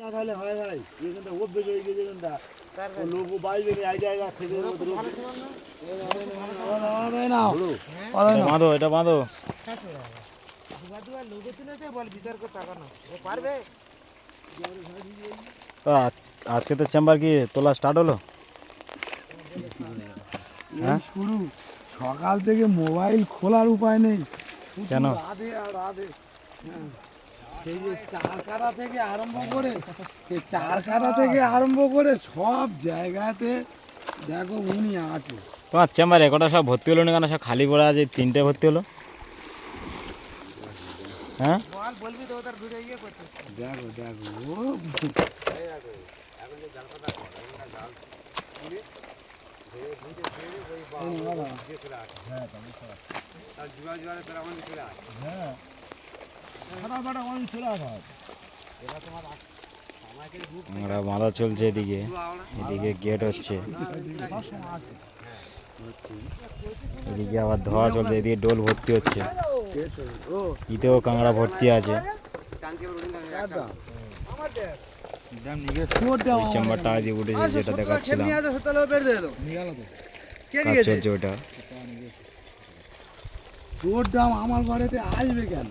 তাহলে হয় ভাই এখানটা অভ্যেস হয়ে গেছে এখানটা লোক বাইবে এই জায়গা থেকে বাঁধো এটা বাঁধো। আজকে তো চেম্বার কি তোলা স্টার্ট হলো? শুরু সকাল থেকে মোবাইল খোলার উপায় নেই। কেন? রাধে আর রাধে। সেই যে চার কাটা থেকে আরম্ভ করে সব জায়গাতে দেখো উনি আছে। তোমার চেম্বারে কটা সব ভর্তি হলো না কেন? সব খালি পড়ে আছে, 3টে ভর্তি হলো। হ্যাঁ দেখো আমরা বাঁধা চলছে, এদিকে গেট হচ্ছে, এদিকে আবার ধোয়া চলছে, এদিকে ডোল ভর্তি হচ্ছে, ইতেও কাঁকড়া ভর্তি আছে। ওই চেম্বারটা আজ উঠেছে যেটা দেখাচ্ছিলাম, কাজ চলছে ওটা। তোর দাম আমার ঘরেতে আসবে কেন?